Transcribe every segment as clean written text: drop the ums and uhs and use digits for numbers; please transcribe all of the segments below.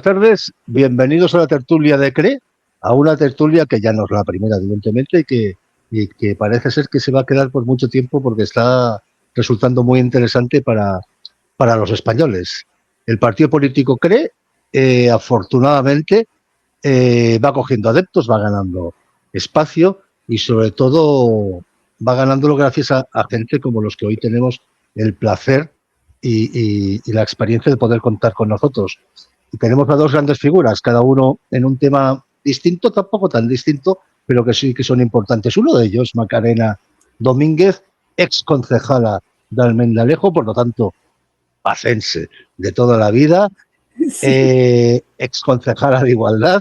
tardes, bienvenidos a la tertulia de CRE, a una tertulia que ya no es la primera, evidentemente, y que parece ser que se va a quedar por mucho tiempo porque está resultando muy interesante para los españoles. El partido político CRE, afortunadamente, va cogiendo adeptos, va ganando espacio y sobre todo va ganándolo gracias a gente como los que hoy tenemos el placer y la experiencia de poder contar con nosotros. Y tenemos a dos grandes figuras, cada uno en un tema distinto, tampoco tan distinto, pero que sí que son importantes. Uno de ellos, Macarena Domínguez, ex concejala de Almendalejo, por lo tanto, pacense de toda la vida, Sí. ex concejala de Igualdad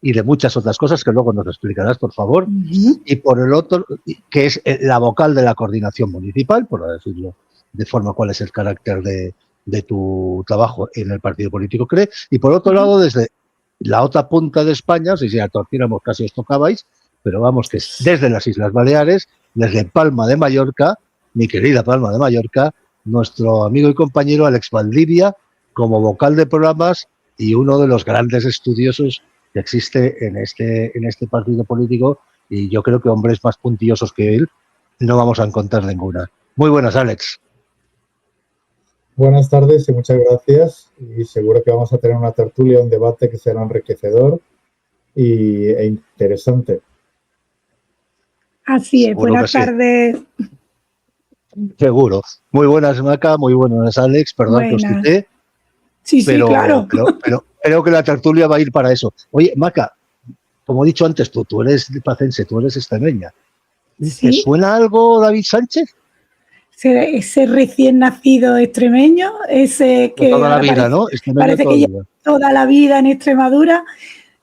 y de muchas otras cosas que luego nos explicarás, por favor. Y por el otro, que es la vocal de la coordinación municipal, por decirlo de forma cuál es el carácter de tu trabajo en el partido político CRE. Y por otro lado, desde la otra punta de España, si la torciéramos casi os tocabais, pero vamos, que es desde las Islas Baleares, desde Palma de Mallorca, mi querida Palma de Mallorca, nuestro amigo y compañero Alex Valdivia, como vocal de programas y uno de los grandes estudiosos que existe en este partido político, y yo creo que hombres más puntillosos que él no vamos a encontrar ninguna. Muy buenas, Alex. Buenas tardes y muchas gracias. Y seguro que vamos a tener una tertulia, un debate que será enriquecedor e interesante. Así es, Seguro buenas tardes. Seguro. Muy buenas, Maca, muy buenas, Alex. Perdón que os Buenas. quité. Sí, pero, claro. pero creo que la tertulia va a ir para eso. Oye, Maca, como he dicho antes, tú eres pacense, tú eres extremeña. Sí. ¿Te suena algo David Sánchez? Ese recién nacido extremeño, ese que Toda la vida, ¿no? Parece que lleva toda la vida en Extremadura.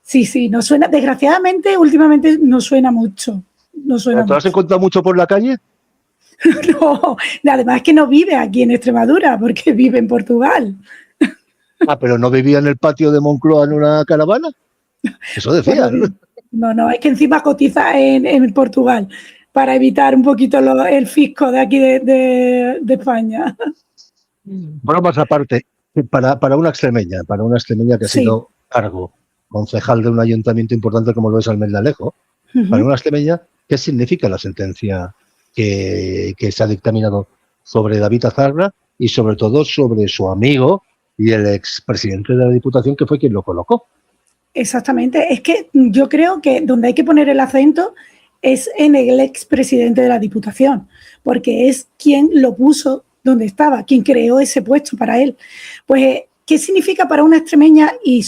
Sí, nos suena. Desgraciadamente, últimamente no suena mucho. No suena ¿Te lo has encontrado mucho por la calle? No, además que no vive aquí en Extremadura, porque vive en Portugal. Ah, pero no vivía en el patio de Moncloa en una caravana. Eso decían. No, es que encima cotiza en Portugal para evitar un poquito el fisco de aquí de España. Bromas aparte, para una extremeña que ha sido cargo, concejal de un ayuntamiento importante como lo es Almendalejo, para una extremeña, ¿qué significa la sentencia que se ha dictaminado sobre David Azarra y sobre todo sobre su amigo y el expresidente de la Diputación, que fue quien lo colocó? Exactamente, es que yo creo que donde hay que poner el acento es en el expresidente de la Diputación, porque es quien lo puso donde estaba, quien creó ese puesto para él. Pues, ¿qué significa para una extremeña y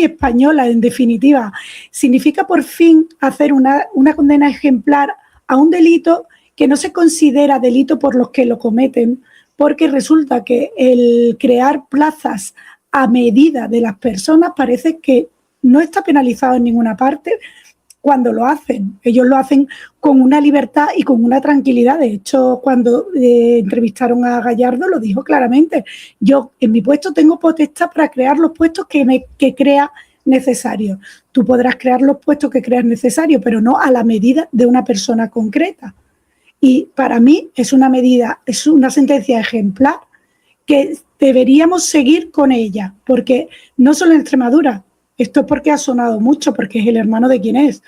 española, en definitiva? Significa por fin hacer una condena ejemplar a un delito que no se considera delito por los que lo cometen, porque resulta que el crear plazas a medida de las personas parece que no está penalizado en ninguna parte cuando lo hacen. Ellos lo hacen con una libertad y con una tranquilidad. De hecho, cuando entrevistaron a Gallardo lo dijo claramente. Yo en mi puesto tengo potestad para crear los puestos que crea necesarios. Tú podrás crear los puestos que creas necesarios, pero no a la medida de una persona concreta. Y para mí es una medida, es una sentencia ejemplar que deberíamos seguir con ella, porque no solo en Extremadura, esto es porque ha sonado mucho, porque es el hermano de quien es,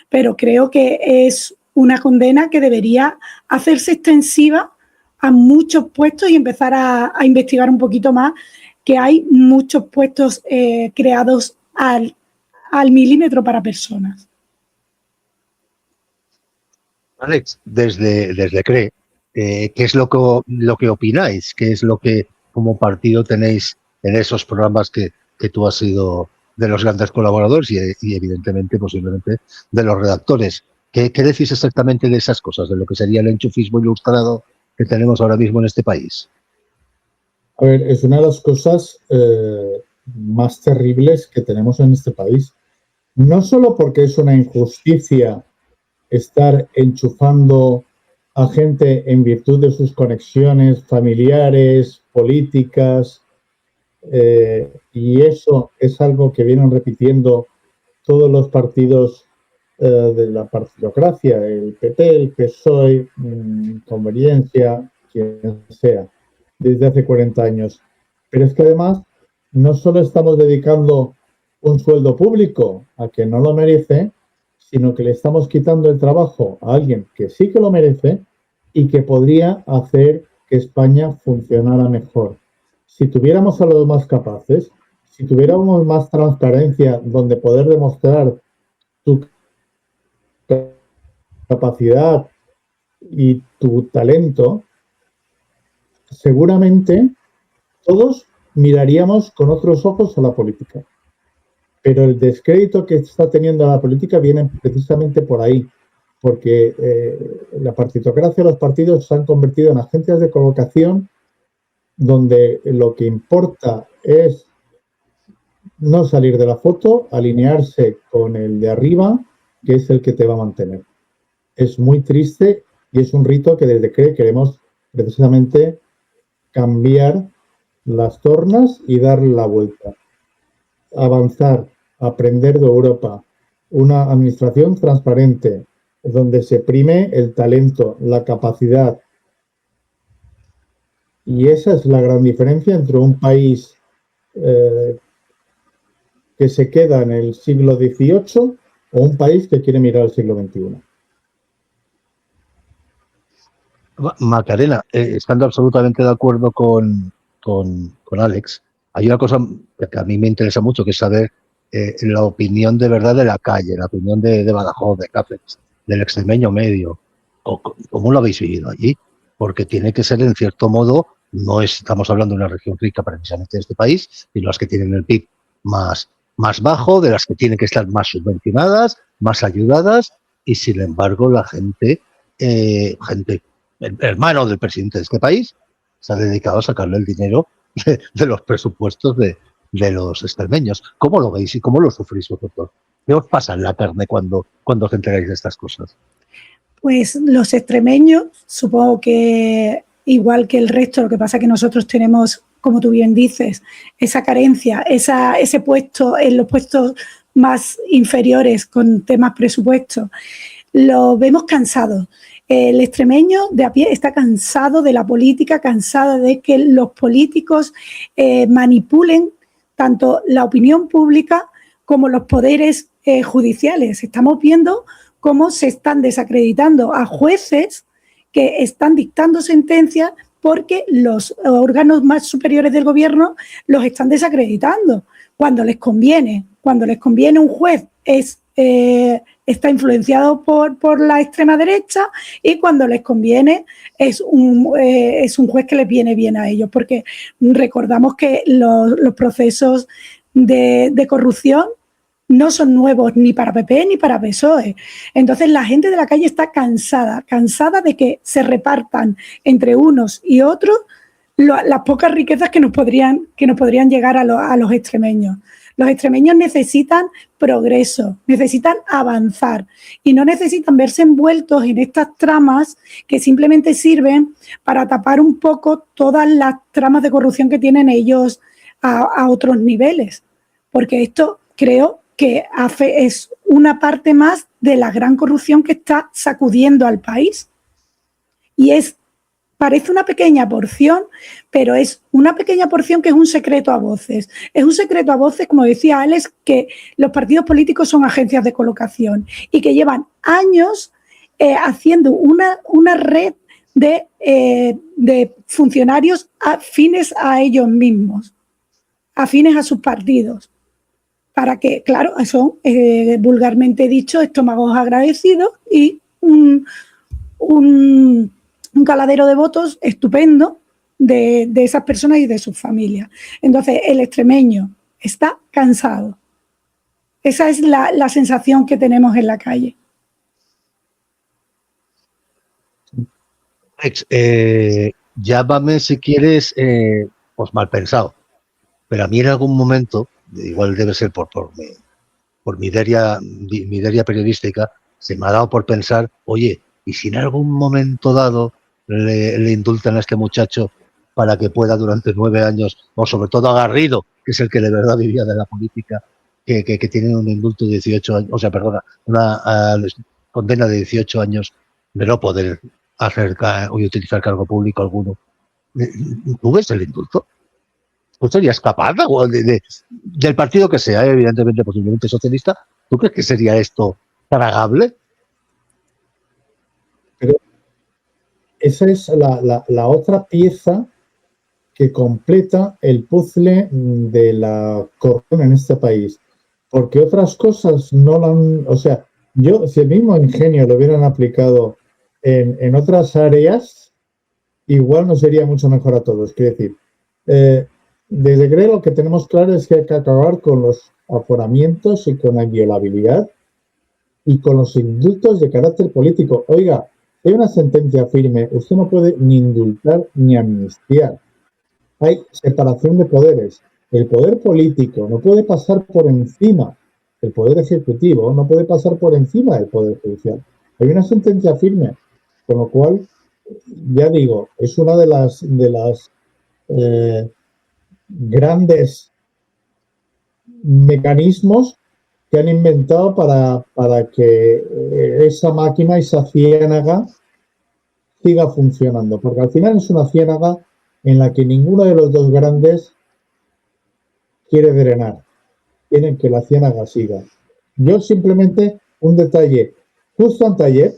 pero creo que es una condena que debería hacerse extensiva a muchos puestos y empezar a investigar un poquito más, que hay muchos puestos creados al milímetro para personas. Alex, desde CRE, ¿qué es lo que opináis? ¿Qué es lo que como partido tenéis en esos programas que tú has sido de los grandes colaboradores y evidentemente, posiblemente, de los redactores? ¿Qué decís exactamente de esas cosas, de lo que sería el enchufismo ilustrado que tenemos ahora mismo en este país? A ver, es una de las cosas más terribles que tenemos en este país. No solo porque es una injusticia estar enchufando a gente en virtud de sus conexiones familiares, políticas, y eso es algo que vienen repitiendo todos los partidos de la partidocracia, el PP, el PSOE, Convergencia, quien sea, desde hace 40 años. Pero es que además no solo estamos dedicando un sueldo público a quien no lo merece, sino que le estamos quitando el trabajo a alguien que sí que lo merece y que podría hacer que España funcionara mejor. Si tuviéramos a los más capaces, si tuviéramos más transparencia donde poder demostrar tu capacidad y tu talento, seguramente todos miraríamos con otros ojos a la política. Pero el descrédito que está teniendo la política viene precisamente por ahí, porque la partitocracia, los partidos se han convertido en agencias de colocación donde lo que importa es no salir de la foto, alinearse con el de arriba, que es el que te va a mantener. Es muy triste y es un rito que desde CRE queremos precisamente cambiar las tornas y darle la vuelta. Avanzar, aprender de Europa, una administración transparente, donde se prime el talento, la capacidad. Y esa es la gran diferencia entre un país que se queda en el siglo XVIII o un país que quiere mirar al siglo XXI. Macarena, estando absolutamente de acuerdo con Alex, hay una cosa que a mí me interesa mucho, que es saber la opinión de verdad de la calle, la opinión de Badajoz, de Cáceres, del extremeño medio. ¿Cómo lo habéis vivido allí? Porque tiene que ser, en cierto modo, no estamos hablando de una región rica precisamente de este país, sino las que tienen el PIB más bajo, de las que tienen que estar más subvencionadas, más ayudadas, y sin embargo la gente el hermano del presidente de este país se ha dedicado a sacarle el dinero de los presupuestos de los extremeños. ¿Cómo lo veis y cómo lo sufrís vosotros? ¿Qué os pasa en la carne cuando os enteráis de estas cosas? Pues los extremeños, supongo que igual que el resto, lo que pasa es que nosotros tenemos, como tú bien dices, esa carencia, ese puesto en los puestos más inferiores con temas presupuestos, lo vemos cansados. El extremeño de a pie está cansado de la política, cansado de que los políticos manipulen tanto la opinión pública como los poderes judiciales. Estamos viendo cómo se están desacreditando a jueces que están dictando sentencias porque los órganos más superiores del gobierno los están desacreditando cuando les conviene. Cuando les conviene un juez está influenciado por la extrema derecha y cuando les conviene es un juez que les viene bien a ellos, porque recordamos que los procesos de corrupción no son nuevos ni para PP ni para PSOE. Entonces la gente de la calle está cansada de que se repartan entre unos y otros las pocas riquezas que nos podrían llegar a los extremeños. Los extremeños necesitan progreso, necesitan avanzar y no necesitan verse envueltos en estas tramas que simplemente sirven para tapar un poco todas las tramas de corrupción que tienen ellos a otros niveles. Porque esto creo que es una parte más de la gran corrupción que está sacudiendo al país. Y parece una pequeña porción, pero es una pequeña porción que es un secreto a voces. Es un secreto a voces, como decía Alex, que los partidos políticos son agencias de colocación y que llevan años haciendo una red de funcionarios afines a ellos mismos, afines a sus partidos, para que, claro, son vulgarmente dicho estómagos agradecidos y un caladero de votos estupendo de esas personas y de sus familias. Entonces, el extremeño está cansado. Esa es la sensación que tenemos en la calle. Alex, llámame si quieres, pues mal pensado, pero a mí en algún momento, igual debe ser por mi ideia periodística, se me ha dado por pensar, oye, ¿y si en algún momento dado le indultan a este muchacho para que pueda durante 9 años, o sobre todo a Garrido, que es el que de verdad vivía de la política, que tiene un indulto de 18 años, o sea, perdona, una condena de 18 años de no poder hacer o utilizar cargo público alguno? ¿Tú ves el indulto? ¿Tú serías capaz del partido que sea, evidentemente, posiblemente socialista? ¿Tú crees que sería esto tragable? Pero esa es la otra pieza que completa el puzzle de la corrupción en este país. Porque otras cosas no la han... O sea, si el mismo ingenio lo hubieran aplicado en otras áreas, igual nos sería mucho mejor a todos. Quiero decir, desde CRE lo que tenemos claro es que hay que acabar con los aforamientos y con la inviolabilidad y con los indultos de carácter político. Oiga, hay una sentencia firme, usted no puede ni indultar ni amnistiar. Hay separación de poderes. El poder político no puede pasar por encima del poder ejecutivo, no puede pasar por encima del poder judicial. Hay una sentencia firme, con lo cual, ya digo, es una de las grandes mecanismos que han inventado para que esa máquina, esa ciénaga, siga funcionando. Porque al final es una ciénaga en la que ninguno de los dos grandes quiere drenar. Quieren que la ciénaga siga. Yo simplemente, un detalle, justo anteayer,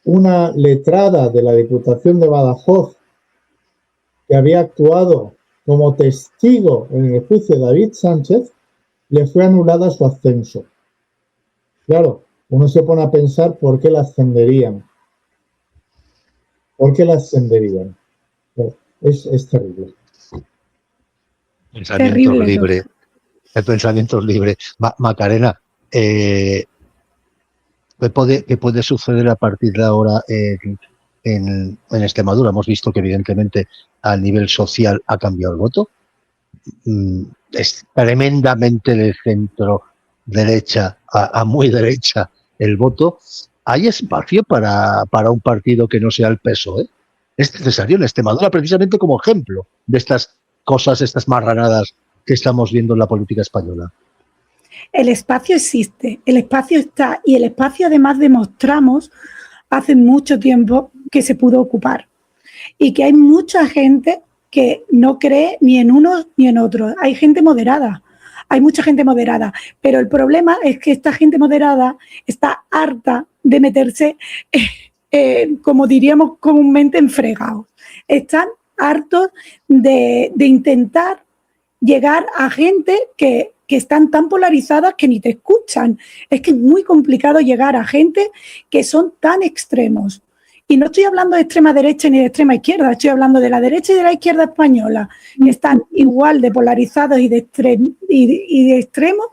una letrada de la Diputación de Badajoz que había actuado como testigo en el juicio de David Sánchez, le fue anulada su ascenso. Claro, uno se pone a pensar por qué la ascenderían. ¿Por qué la ascenderían? Es terrible. Pensamiento libre. El pensamiento es libre. Macarena, ¿qué puede suceder a partir de ahora en Extremadura? Hemos visto que evidentemente a nivel social ha cambiado el voto. Es tremendamente de centro derecha a muy derecha el voto. ¿Hay espacio para un partido que no sea el PSOE? Es necesario en Extremadura precisamente como ejemplo de estas cosas, estas marranadas que estamos viendo en la política española. El espacio existe, el espacio está, y el espacio además demostramos hace mucho tiempo que se pudo ocupar y que hay mucha gente que no cree ni en unos ni en otros. Hay gente moderada, hay mucha gente moderada, pero el problema es que esta gente moderada está harta de meterse, como diríamos comúnmente, en fregados. Están hartos de intentar llegar a gente que están tan polarizadas que ni te escuchan. Es que es muy complicado llegar a gente que son tan extremos. Y no estoy hablando de extrema derecha ni de extrema izquierda, estoy hablando de la derecha y de la izquierda española, que están igual de polarizados y de extremos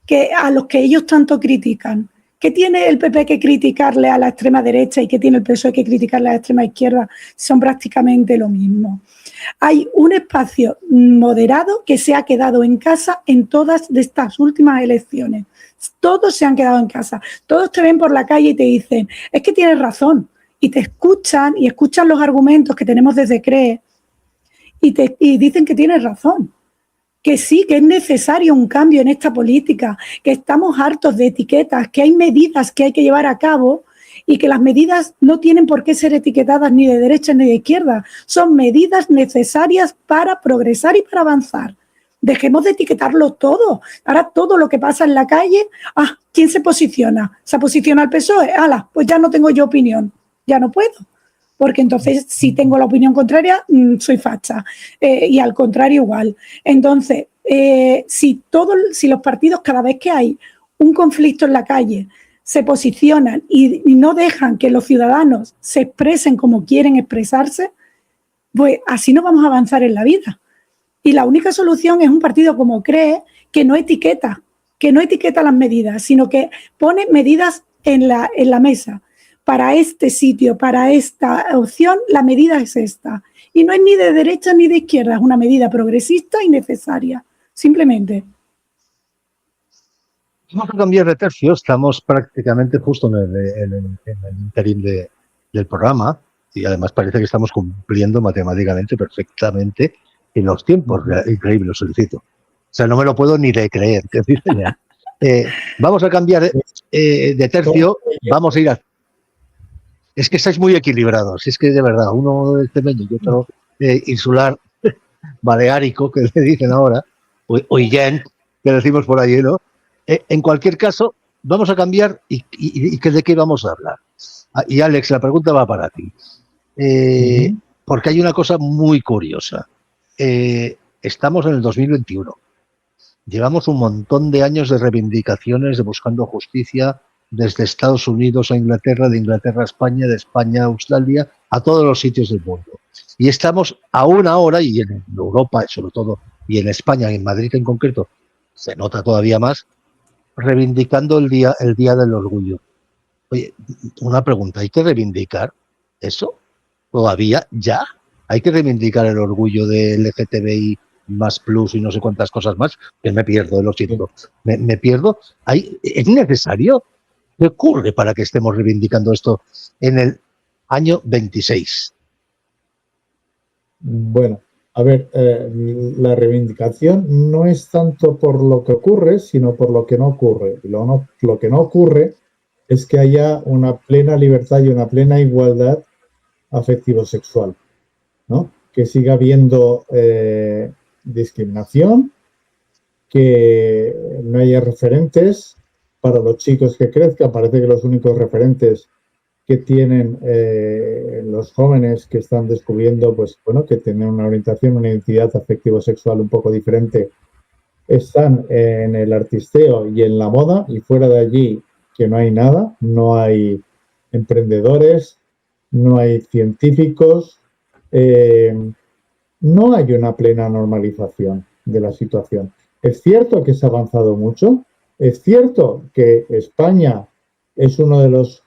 que a los que ellos tanto critican. ¿Qué tiene el PP que criticarle a la extrema derecha y qué tiene el PSOE que criticarle a la extrema izquierda? Son prácticamente lo mismo. Hay un espacio moderado que se ha quedado en casa en todas de estas últimas elecciones. Todos se han quedado en casa. Todos te ven por la calle y te dicen, es que tienes razón. Y te escuchan y escuchan los argumentos que tenemos desde CRE y dicen que tienes razón. Que sí, que es necesario un cambio en esta política, que estamos hartos de etiquetas, que hay medidas que hay que llevar a cabo y que las medidas no tienen por qué ser etiquetadas ni de derecha ni de izquierda. Son medidas necesarias para progresar y para avanzar. Dejemos de etiquetarlo todo. Ahora todo lo que pasa en la calle, ¿quién se posiciona? ¿Se posiciona el PSOE? ¡Hala! Pues ya no tengo yo opinión. Ya no puedo. Porque entonces si tengo la opinión contraria, soy facha. Y al contrario igual. Entonces, si los partidos, cada vez que hay un conflicto en la calle, se posicionan y no dejan que los ciudadanos se expresen como quieren expresarse, pues así no vamos a avanzar en la vida. Y la única solución es un partido como CRE que no etiqueta las medidas, sino que pone medidas en la mesa. Para este sitio, para esta opción, la medida es esta. Y no es ni de derecha ni de izquierda, es una medida progresista y necesaria, simplemente. Vamos a cambiar de tercio, estamos prácticamente justo en el interín del programa y además parece que estamos cumpliendo matemáticamente perfectamente en los tiempos. Increíble, lo solicito. O sea, no me lo puedo ni de creer. Vamos a cambiar de tercio, vamos a ir a... Es que estáis muy equilibrados, es que de verdad, uno es extremeño y otro insular, baleárico, que le dicen ahora, o illén, que decimos por allí, ¿no? En cualquier caso, vamos a cambiar y ¿de qué vamos a hablar? Y Alex, la pregunta va para ti. Porque hay una cosa muy curiosa. Estamos en el 2021. Llevamos un montón de años de reivindicaciones, de buscando justicia, desde Estados Unidos a Inglaterra, de Inglaterra a España, de España a Australia, a todos los sitios del mundo. Y estamos aún ahora, y en Europa sobre todo, y en España, en Madrid en concreto, se nota todavía más, reivindicando el día del orgullo. Oye, una pregunta, ¿hay que reivindicar eso? ¿Todavía? ¿Ya? ¿Hay que reivindicar el orgullo de LGTBI más plus y no sé cuántas cosas más? Que me pierdo, lo siento. Me pierdo. ¿Es necesario? ¿Qué ocurre para que estemos reivindicando esto en el año 26? Bueno, a ver, la reivindicación no es tanto por lo que ocurre, sino por lo que no ocurre. Y lo que no ocurre es que haya una plena libertad y una plena igualdad afectivo-sexual, ¿no? Que siga habiendo discriminación, que no haya referentes para los chicos que crezcan. Parece que los únicos referentes que tienen los jóvenes que están descubriendo, pues bueno, que tienen una orientación, una identidad afectivo-sexual un poco diferente, están en el artisteo y en la moda, y fuera de allí que no hay nada, no hay emprendedores, no hay científicos, no hay una plena normalización de la situación. Es cierto que se ha avanzado mucho, es cierto que España es uno de los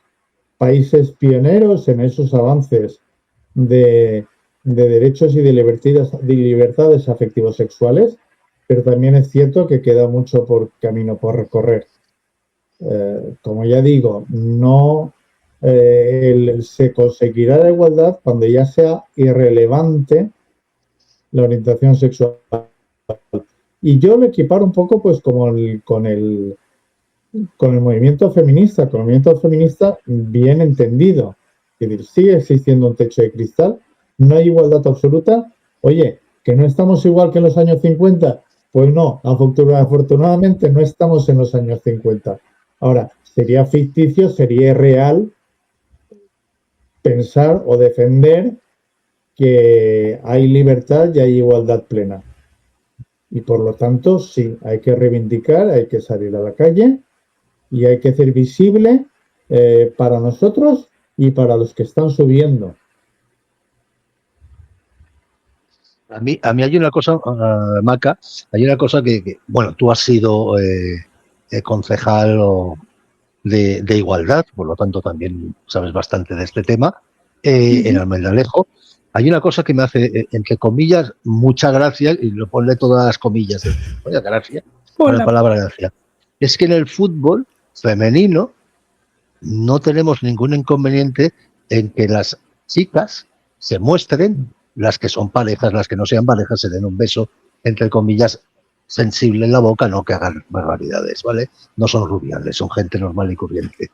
países pioneros en esos avances de derechos y de libertades afectivo-sexuales, pero también es cierto que queda mucho camino por recorrer. Como ya digo, no se conseguirá la igualdad cuando ya sea irrelevante la orientación sexual. Y yo lo equiparo un poco pues con el movimiento feminista, con el movimiento feminista bien entendido. Es decir, sigue existiendo un techo de cristal, no hay igualdad absoluta. Oye, ¿que no estamos igual que en los años 50? Pues no, afortunadamente no estamos en los años 50. Ahora, sería ficticio, sería irreal pensar o defender que hay libertad y hay igualdad plena. Y por lo tanto, sí, hay que reivindicar, hay que salir a la calle y hay que hacer visible para nosotros y para los que están subiendo. A mí hay una cosa, Maca, hay una cosa que bueno, tú has sido concejal de igualdad, por lo tanto también sabes bastante de este tema, en Almendralejo. Hay una cosa que me hace, entre comillas, mucha gracia, y lo ponle todas las comillas, oye, gracia, la palabra gracia. Es que en el fútbol femenino no tenemos ningún inconveniente en que las chicas se muestren, las que son parejas, las que no sean parejas, se den un beso, entre comillas, sensible en la boca, no que hagan barbaridades, ¿vale? No son rubiales, son gente normal y corriente.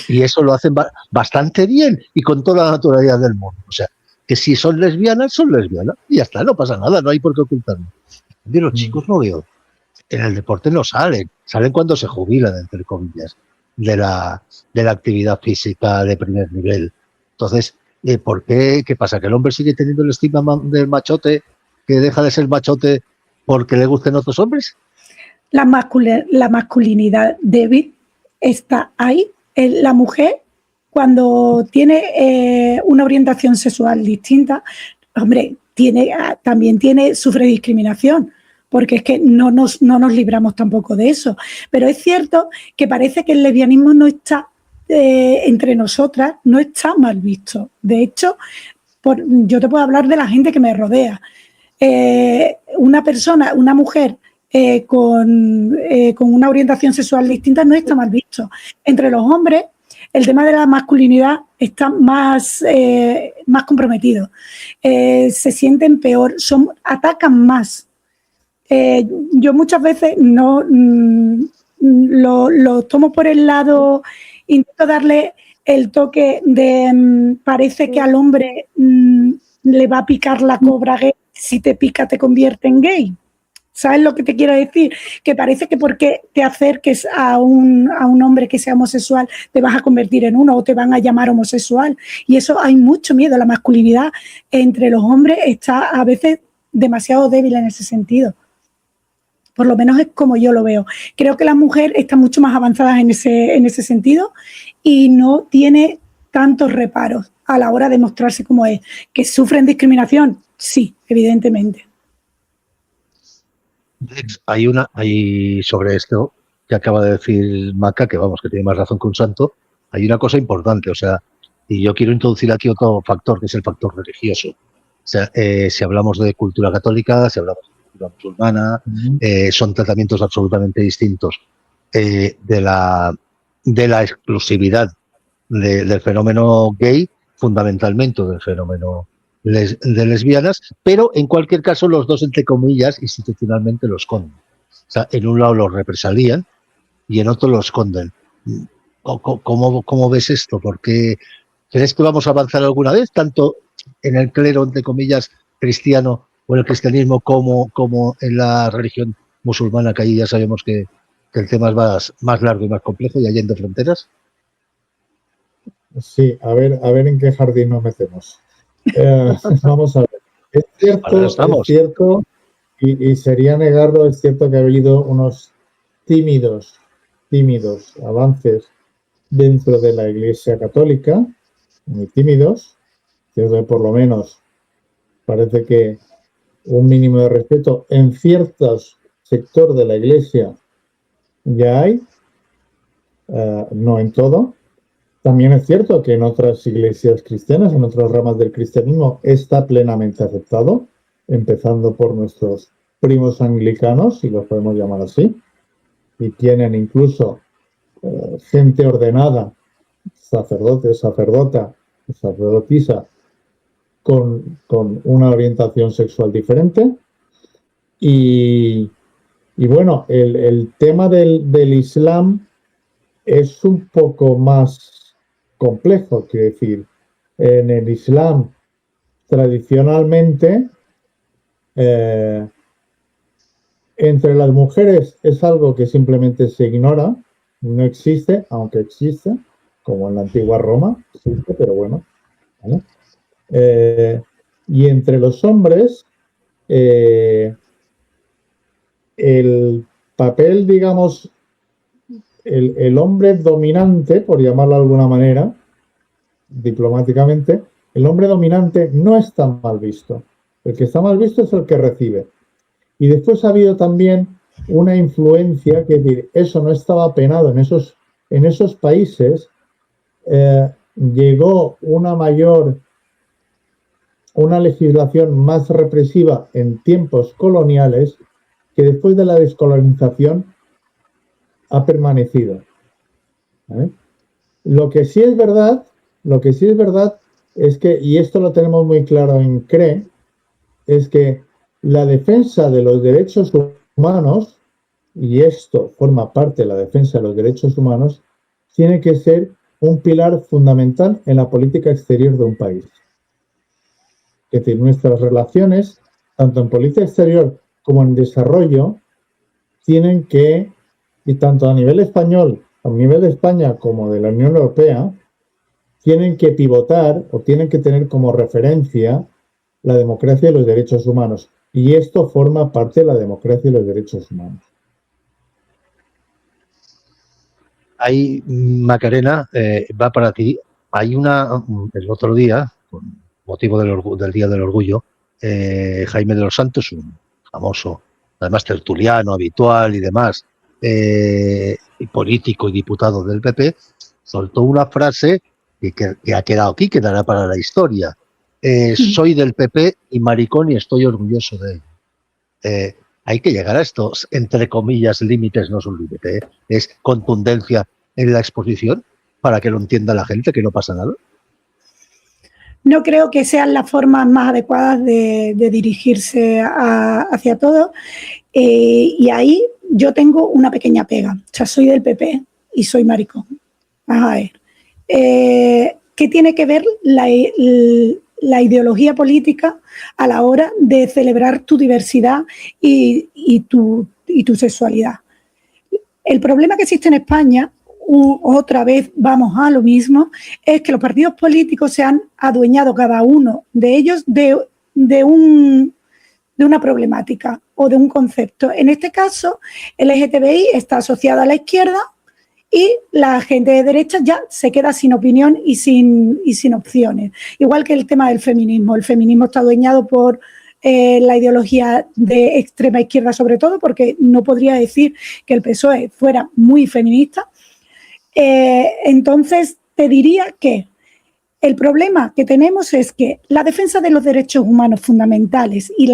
Y eso lo hacen bastante bien y con toda la naturalidad del mundo. O sea, que si son lesbianas, y ya está, no pasa nada, no hay por qué ocultarlo. De los chicos no veo. En el deporte no salen cuando se jubilan, entre comillas, de la actividad física de primer nivel. Entonces, ¿por qué? ¿Qué pasa? ¿Que el hombre sigue teniendo el estigma del machote, que deja de ser machote porque le gusten otros hombres? La masculinidad débil está ahí. La mujer, cuando tiene una orientación sexual distinta, hombre, también sufre discriminación, porque es que no nos libramos tampoco de eso. Pero es cierto que parece que el lesbianismo no está entre nosotras, no está mal visto. De hecho, yo te puedo hablar de la gente que me rodea. Una mujer con una orientación sexual distinta no está mal visto. Entre los hombres, el tema de la masculinidad está más comprometido. Se sienten peor, atacan más. Yo muchas veces no lo tomo por el lado, intento darle el toque de parece que al hombre le va a picar la cobra gay, si te pica te convierte en gay. ¿Sabes lo que te quiero decir? Que parece que porque te acerques a un hombre que sea homosexual te vas a convertir en uno o te van a llamar homosexual. Y eso, hay mucho miedo. La masculinidad entre los hombres está a veces demasiado débil en ese sentido. Por lo menos es como yo lo veo. Creo que la mujer está mucho más avanzada en ese sentido y no tiene tantos reparos a la hora de mostrarse como es. ¿Que sufren discriminación? Sí, evidentemente. Hay sobre esto que acaba de decir Maca, que vamos, que tiene más razón que un santo, hay una cosa importante, o sea, y yo quiero introducir aquí otro factor, que es el factor religioso. O sea, si hablamos de cultura católica, si hablamos de cultura musulmana, son tratamientos absolutamente distintos de la exclusividad del fenómeno gay, fundamentalmente del fenómeno de lesbianas, pero en cualquier caso los dos, entre comillas, institucionalmente los esconden. O sea, en un lado los represalían y en otro los esconden. ¿Cómo ves esto? Porque ¿crees que vamos a avanzar alguna vez, tanto en el clero, entre comillas, cristiano o en el cristianismo como en la religión musulmana, que ahí ya sabemos que el tema es más largo y más complejo y allende fronteras? Sí, a ver en qué jardín nos metemos. Vamos a ver. Es cierto, y sería negarlo, es cierto que ha habido unos tímidos avances dentro de la Iglesia Católica, muy tímidos, que por lo menos parece que un mínimo de respeto en ciertos sectores de la Iglesia ya hay, no en todo. También es cierto que en otras iglesias cristianas, en otras ramas del cristianismo, está plenamente aceptado, empezando por nuestros primos anglicanos, si los podemos llamar así, y tienen incluso gente ordenada, sacerdote, sacerdota, sacerdotisa, con una orientación sexual diferente. Y bueno, el tema del Islam es un poco más complejo, quiero decir, en el Islam tradicionalmente entre las mujeres es algo que simplemente se ignora, no existe, aunque existe, como en la antigua Roma, existe, pero bueno, ¿vale? Y entre los hombres el papel, digamos, el hombre dominante, por llamarlo de alguna manera, diplomáticamente, el hombre dominante no está mal visto. El que está mal visto es el que recibe. Y después ha habido también una influencia, que es decir, eso no estaba penado en esos países, llegó una legislación más represiva en tiempos coloniales que después de la descolonización ha permanecido. ¿Vale? Lo que sí es verdad es que, y esto lo tenemos muy claro en CRE, es que la defensa de los derechos humanos, y esto forma parte de la defensa de los derechos humanos, tiene que ser un pilar fundamental en la política exterior de un país. Es decir, nuestras relaciones, tanto en política exterior como en desarrollo, tienen que, y tanto a nivel español, a nivel de España como de la Unión Europea, tienen que pivotar o tienen que tener como referencia la democracia y los derechos humanos. Y esto forma parte de la democracia y los derechos humanos. Ahí, Macarena, va para ti. Hay el otro día, con motivo del Día del Orgullo, Jaime de los Santos, un famoso, además tertuliano, habitual y demás, y político y diputado del PP, soltó una frase que ha quedado aquí, quedará para la historia. Soy del PP y maricón y estoy orgulloso de él. Hay que llegar a estos, entre comillas, límites, no es un límite, es contundencia en la exposición para que lo entienda la gente, que no pasa nada. No creo que sean las formas más adecuadas de dirigirse hacia todo. Y ahí yo tengo una pequeña pega. O sea, soy del PP y soy maricón. Vamos a ver. ¿qué tiene que ver la ideología política a la hora de celebrar tu diversidad y tu sexualidad? El problema que existe en España, otra vez vamos a lo mismo, es que los partidos políticos se han adueñado cada uno de ellos de una problemática o de un concepto. En este caso, el LGTBI está asociado a la izquierda y la gente de derecha ya se queda sin opinión y sin opciones. Igual que el tema del feminismo. El feminismo está adueñado por la ideología de extrema izquierda, sobre todo, porque no podría decir que el PSOE fuera muy feminista. Entonces, te diría que el problema que tenemos es que la defensa de los derechos humanos fundamentales y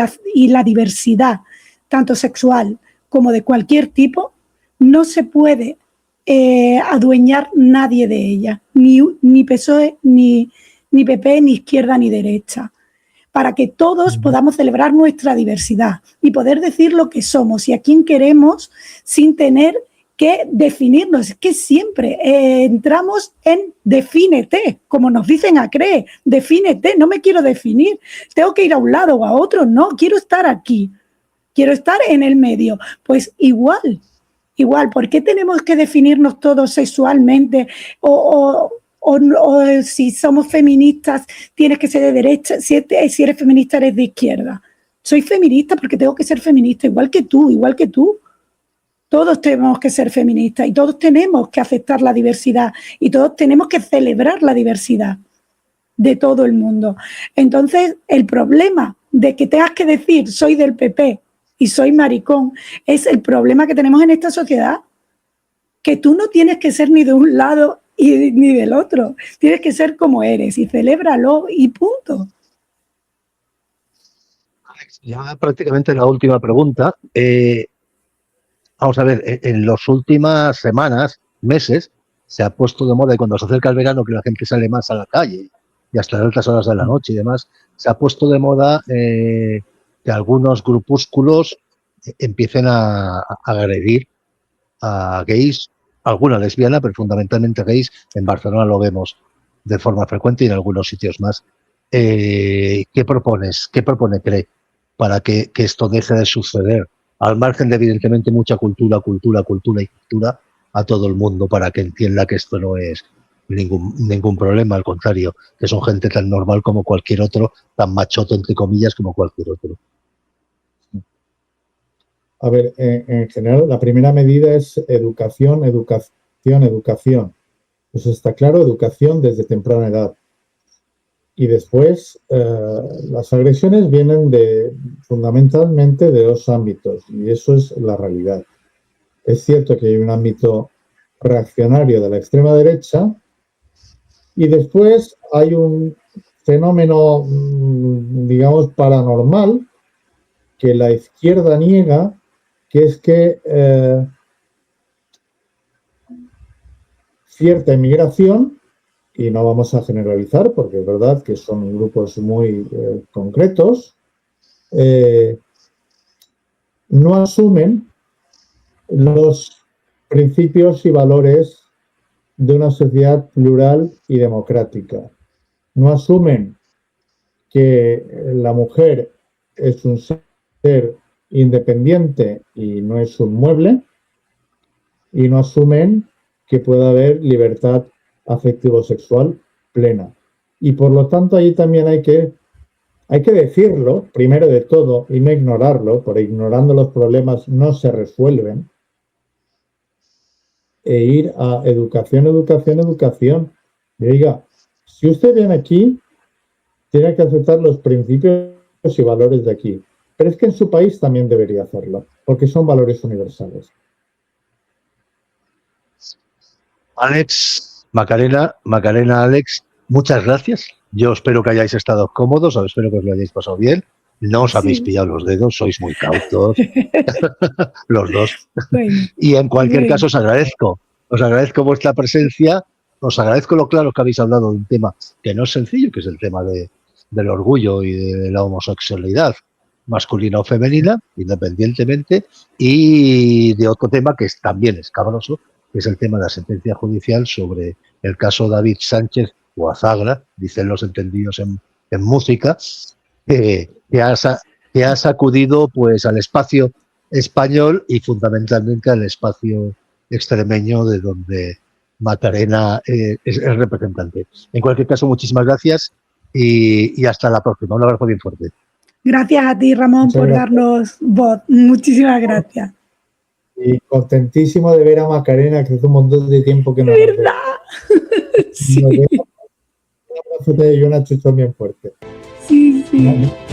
la diversidad, tanto sexual como de cualquier tipo, no se puede adueñar nadie de ella, ni PSOE, ni PP, ni izquierda, ni derecha, para que todos podamos celebrar nuestra diversidad y poder decir lo que somos y a quién queremos sin tener que definirnos. Es que siempre entramos en defínete, como nos dicen a CREE, defínete, no me quiero definir, tengo que ir a un lado o a otro, no, quiero estar aquí, quiero estar en el medio. Pues igual, ¿por qué tenemos que definirnos todos sexualmente o si somos feministas tienes que ser de derecha, si eres feminista eres de izquierda? Soy feminista porque tengo que ser feminista, igual que tú. Todos tenemos que ser feministas y todos tenemos que aceptar la diversidad y todos tenemos que celebrar la diversidad de todo el mundo. Entonces, el problema de que tengas que decir soy del PP y soy maricón es el problema que tenemos en esta sociedad, que tú no tienes que ser ni de un lado ni del otro, tienes que ser como eres y celébralo y punto. Ya prácticamente la última pregunta. Vamos a ver, en las últimas semanas, meses, se ha puesto de moda, y cuando se acerca el verano, que la gente sale más a la calle y hasta altas horas de la noche y demás, se ha puesto de moda que algunos grupúsculos empiecen a agredir a gays, alguna lesbiana, pero fundamentalmente gays. En Barcelona lo vemos de forma frecuente y en algunos sitios más. ¿Qué propones? ¿Qué propone CREE para que esto deje de suceder? Al margen de, evidentemente, mucha cultura a todo el mundo para que entienda que esto no es ningún problema, al contrario, que son gente tan normal como cualquier otro, tan machoto, entre comillas, como cualquier otro. A ver, en general, la primera medida es educación. Eso está claro, educación desde temprana edad. Y después, las agresiones vienen fundamentalmente de dos ámbitos, y eso es la realidad. Es cierto que hay un ámbito reaccionario de la extrema derecha, y después hay un fenómeno, digamos, paranormal, que la izquierda niega, que es que cierta inmigración, y no vamos a generalizar porque es verdad que son grupos muy concretos, no asumen los principios y valores de una sociedad plural y democrática. No asumen que la mujer es un ser independiente y no es un mueble, y no asumen que pueda haber libertad afectivo-sexual plena. Y por lo tanto, ahí también hay que decirlo, primero de todo, y no ignorarlo, porque ignorando los problemas no se resuelven, e ir a educación. Y diga, si usted viene aquí, tiene que aceptar los principios y valores de aquí. Pero es que en su país también debería hacerlo, porque son valores universales. Alex, Macarena, Alex, muchas gracias. Yo espero que hayáis estado cómodos, espero que os lo hayáis pasado bien. No os habéis pillado los dedos, sois muy cautos, los dos. Bueno, y en cualquier caso os agradezco vuestra presencia, os agradezco lo claro que habéis hablado de un tema que no es sencillo, que es el tema del orgullo y de la homosexualidad, masculina o femenina, independientemente, y de otro tema que también es cabroso, que es el tema de la sentencia judicial sobre el caso David Sánchez o Azagra, dicen los entendidos en música, que ha sacudido pues al espacio español y fundamentalmente al espacio extremeño de donde Macarena es el representante. En cualquier caso, muchísimas gracias y hasta la próxima. Un abrazo bien fuerte. Gracias a ti, Ramón, Muchas por gracias. darnos voz. Muchísimas gracias. Y contentísimo de ver a Macarena, que hace un montón de tiempo que no nos ¿Verdad? vemos. Sí, Un abrazo y una chuchón bien fuerte. sí, sí. Vale.